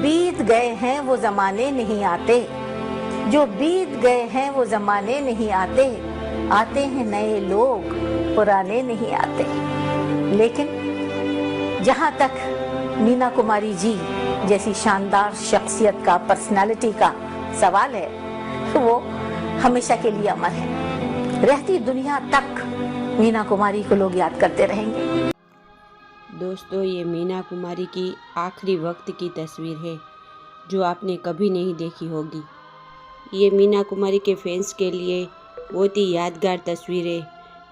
बीत गए हैं वो ज़माने नहीं आते, जो बीत गए हैं वो ज़माने नहीं आते, आते हैं नए लोग, पुराने नहीं आते। लेकिन जहाँ तक मीना कुमारी जी जैसी शानदार शख्सियत का, पर्सनालिटी का सवाल है, वो हमेशा के लिए अमर है। रहती दुनिया तक मीना कुमारी को लोग याद करते रहेंगे। दोस्तों, ये मीना कुमारी की आखिरी वक्त की तस्वीर है जो आपने कभी नहीं देखी होगी। ये मीना कुमारी के फैंस के लिए बहुत ही यादगार तस्वीर है,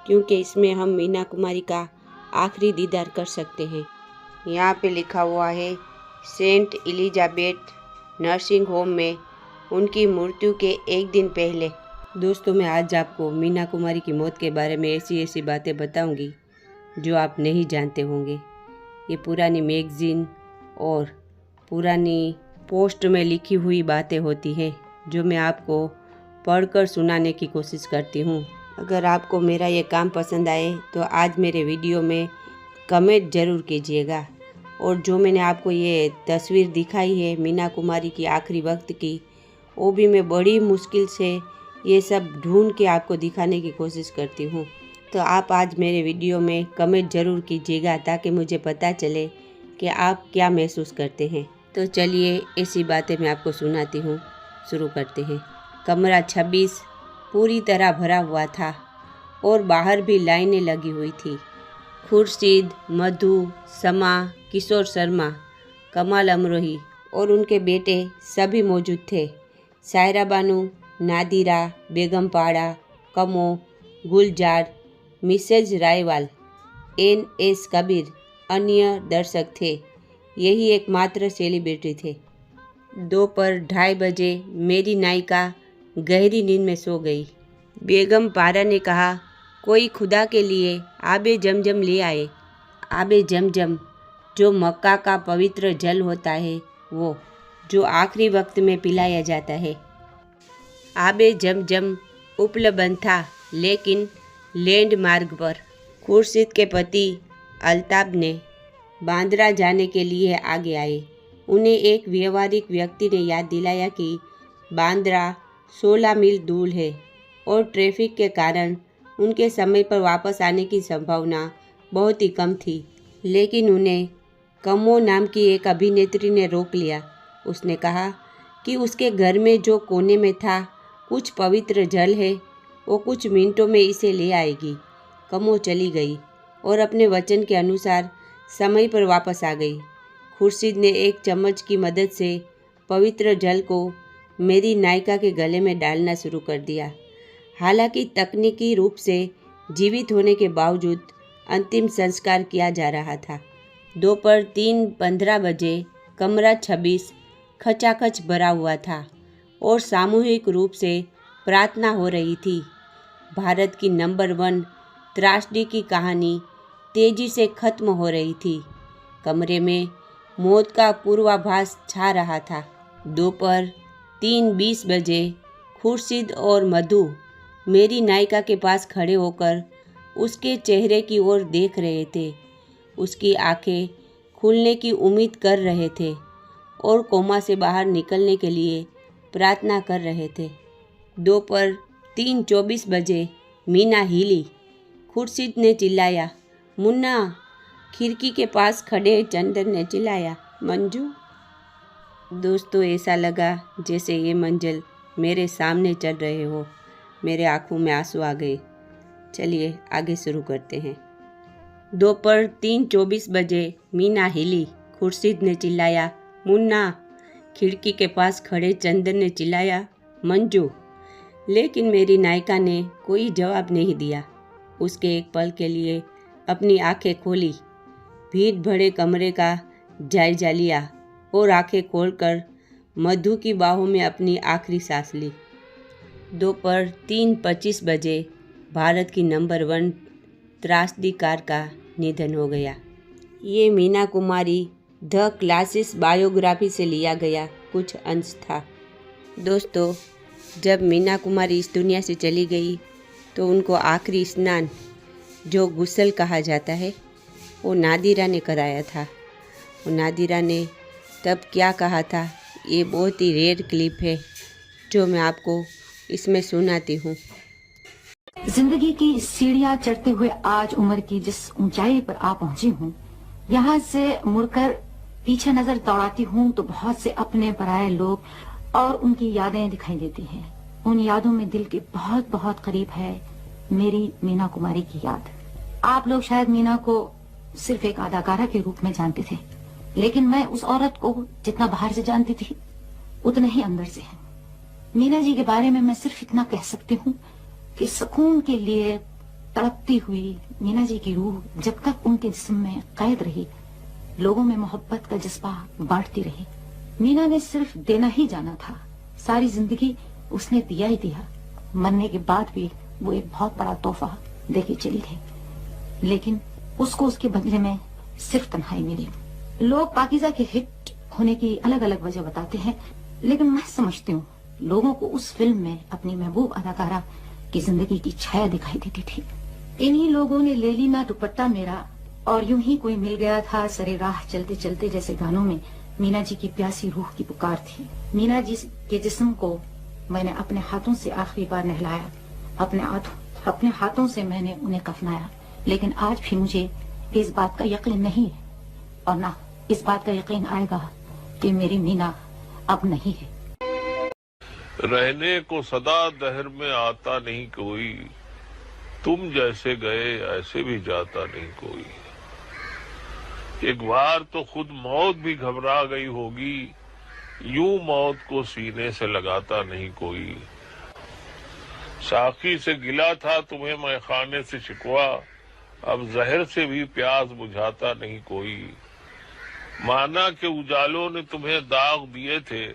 क्योंकि इसमें हम मीना कुमारी का आखिरी दीदार कर सकते हैं। यहाँ पे लिखा हुआ है सेंट एलिजाबेथ नर्सिंग होम में उनकी मृत्यु के एक दिन पहले। दोस्तों, मैं आज आपको मीना कुमारी की मौत के बारे में ऐसी बातें बताऊंगी जो आप नहीं जानते होंगे। ये पुरानी मैगज़ीन और पुरानी पोस्ट में लिखी हुई बातें होती हैं जो मैं आपको पढ़कर सुनाने की कोशिश करती हूँ। अगर आपको मेरा ये काम पसंद आए तो आज मेरे वीडियो में कमेंट ज़रूर कीजिएगा। और जो मैंने आपको ये तस्वीर दिखाई है मीना कुमारी की आखिरी वक्त की, वो भी मैं बड़ी मुश्किल से ये सब ढूंढ के आपको दिखाने की कोशिश करती हूँ। तो आप आज मेरे वीडियो में कमेंट ज़रूर कीजिएगा ताकि मुझे पता चले कि आप क्या महसूस करते हैं। तो चलिए ऐसी बातें मैं आपको सुनाती हूँ। शुरू करते हैं। कमरा 26 पूरी तरह भरा हुआ था और बाहर भी लाइनें लगी हुई थी। खुर्शीद, मधु, समा, किशोर शर्मा, कमाल अमरोही और उनके बेटे सभी मौजूद थे। सायरा बानू, नादिरा, बेगम पाड़ा, कमो, गुलजार, मिसेज रायवाल, NS कबीर अन्य दर्शक थे। यही एकमात्र सेलिब्रिटी थे। दोपहर 2:30 बजे मेरी नायिका गहरी नींद में सो गई। बेगम पारा ने कहा, कोई खुदा के लिए आबे जमजम ले आए। आबे जमजम जो मक्का का पवित्र जल होता है, वो जो आखिरी वक्त में पिलाया जाता है। आबे जमजम उपलब्ध था, लेकिन लैंड मार्ग पर। खुर्शीद के पति अल्ताब ने बांद्रा जाने के लिए आगे आए। उन्हें एक व्यवहारिक व्यक्ति ने याद दिलाया कि बांद्रा 16 मील दूर है और ट्रैफिक के कारण उनके समय पर वापस आने की संभावना बहुत ही कम थी। लेकिन उन्हें कमो नाम की एक अभिनेत्री ने रोक लिया। उसने कहा कि उसके घर में जो कोने में था कुछ पवित्र जल है, वो कुछ मिनटों में इसे ले आएगी। कमो चली गई और अपने वचन के अनुसार समय पर वापस आ गई। खुर्शीद ने एक चम्मच की मदद से पवित्र जल को मेरी नायिका के गले में डालना शुरू कर दिया। हालांकि तकनीकी रूप से जीवित होने के बावजूद अंतिम संस्कार किया जा रहा था। दोपहर 3:15 बजे कमरा 26 खचाखच भरा हुआ था और सामूहिक रूप से प्रार्थना हो रही थी। भारत की नंबर 1 त्रासदी की कहानी तेजी से खत्म हो रही थी। कमरे में मौत का पूर्वाभास छा रहा था। दोपहर 3:20 बजे खुर्शीद और मधु मेरी नायिका के पास खड़े होकर उसके चेहरे की ओर देख रहे थे। उसकी आंखें खुलने की उम्मीद कर रहे थे और कोमा से बाहर निकलने के लिए प्रार्थना कर रहे थे। दोपहर 3:24 बजे मीना हिली। खुर्शीद ने चिल्लाया, मुन्ना। खिड़की के पास खड़े चंदन ने चिल्लाया, मंजू। दोस्तों, ऐसा लगा जैसे ये मंजिल मेरे सामने चल रहे हो। मेरे आंखों में आंसू आ गए। चलिए आगे शुरू करते हैं। दोपहर 3:24 बजे मीना हिली। खुर्शीद ने चिल्लाया, मुन्ना। खिड़की के पास खड़े चंदन ने चिल्लाया, मंजू। लेकिन मेरी नायिका ने कोई जवाब नहीं दिया। उसके एक पल के लिए अपनी आंखें खोली, भीड़ भरे कमरे का जायजा लिया और आंखें खोलकर मधु की बाहों में अपनी आखिरी सांस ली। दोपहर 3:25 बजे भारत की नंबर 1 त्रासदीकार का निधन हो गया। ये Meena Kumari the classes biography से लिया गया कुछ अंश था। दोस्तों, जब मीना कुमारी इस दुनिया से चली गई तो उनको आखिरी स्नान, जो गुस्ल कहा जाता है, वो नादिरा ने कराया था। वो नादिरा ने तब क्या कहा था, ये बहुत ही रेयर क्लिप है जो मैं आपको इसमें सुनाती हूँ। जिंदगी की सीढ़ियां चढ़ते हुए आज उम्र की जिस ऊंचाई पर आ पहुंची हूँ, यहाँ से मुड़कर पीछे नजर दौड़ाती हूँ तो बहुत से अपने पराये लोग और उनकी यादें दिखाई देती हैं। उन यादों में दिल के बहुत बहुत करीब है मेरी मीना कुमारी की याद। आप लोग शायद मीना को सिर्फ एक अदाकारा के रूप में जानते थे, लेकिन मैं उस औरत को जितना बाहर से जानती थी उतना ही अंदर से है। मीना जी के बारे में मैं सिर्फ इतना कह सकती हूँ कि सुकून के लिए तड़पती हुई मीना जी की रूह जब तक उनके जिस्म में कैद रही, लोगों में मोहब्बत का जज्बा बांटती रही। मीना ने सिर्फ देना ही जाना था, सारी जिंदगी उसने दिया ही दिया। मरने के बाद भी वो एक बहुत बड़ा तोहफा देके चली थी, लेकिन उसको उसके बदले में सिर्फ तन्हाई मिली। लोग पाकीज़ा के हिट होने की अलग अलग वजह बताते हैं, लेकिन मैं समझती हूँ लोगों को उस फिल्म में अपनी महबूब अदाकारा की जिंदगी की छाया दिखाई देती थी। इन्हीं लोगों ने ले ली ना दुपट्टा मेरा और यूं ही कोई मिल गया था सरे राह चलते चलते जैसे गानों में मीना जी की प्यासी रूह की पुकार थी। मीना जी के जिस्म को मैंने अपने हाथों से आखिरी बार नहलाया, अपने हाथों से मैंने उन्हें कफनाया, लेकिन आज भी मुझे इस बात का यकीन नहीं है और ना इस बात का यकीन आएगा कि मेरी मीना अब नहीं है। रहने को सदा दहर में आता नहीं कोई, तुम जैसे गए ऐसे भी जाता नहीं कोई। एक बार तो खुद मौत भी घबरा गई होगी, यूं मौत को सीने से लगाता नहीं कोई। साकी से गिला था तुम्हें मैं खाने से शिकवा, अब जहर से भी प्यास बुझाता नहीं कोई। माना के उजालों ने तुम्हें दाग दिए थे,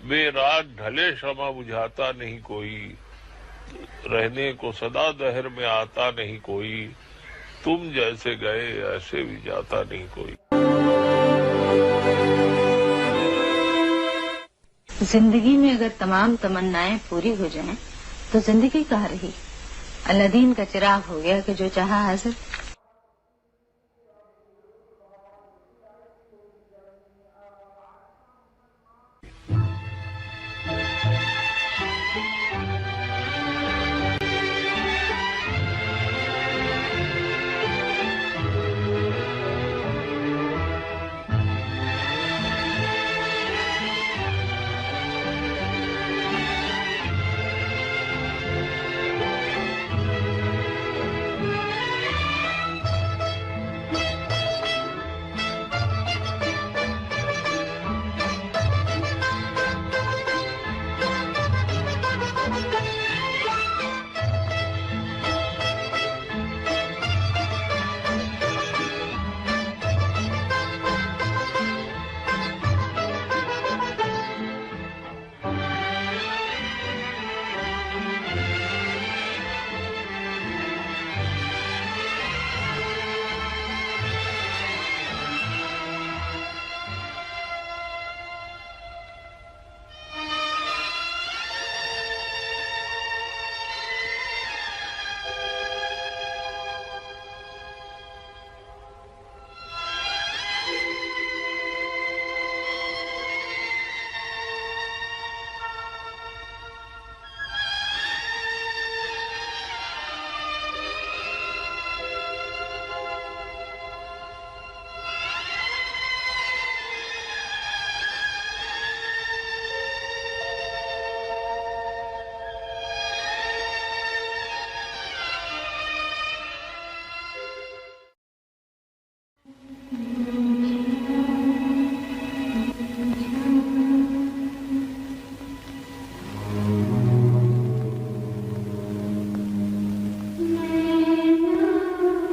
बेरात ढले शमा बुझाता नहीं कोई। रहने को सदा दहर में आता नहीं कोई, तुम जैसे गए ऐसे भी जाता नहीं कोई। जिंदगी में अगर तमाम तमन्नाएं पूरी हो जाएं, तो जिंदगी कहाँ रही। अलादीन का चिराग हो गया कि जो चाहा हाजिर।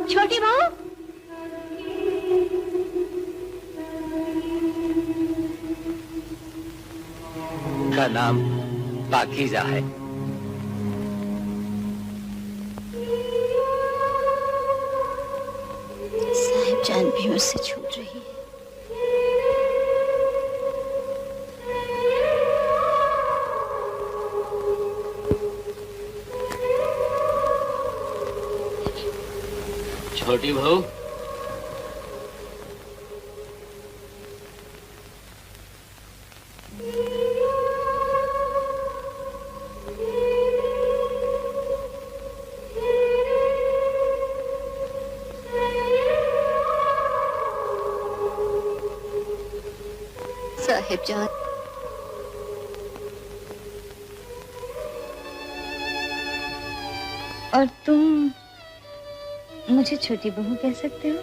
छोटी बहू, का नाम पाकीज़ा है। साहिब जान भी मुझसे छूट रही है। छोटी बहू, साहिब जान, और तुम मुझे छोटी बहू कह सकते हो?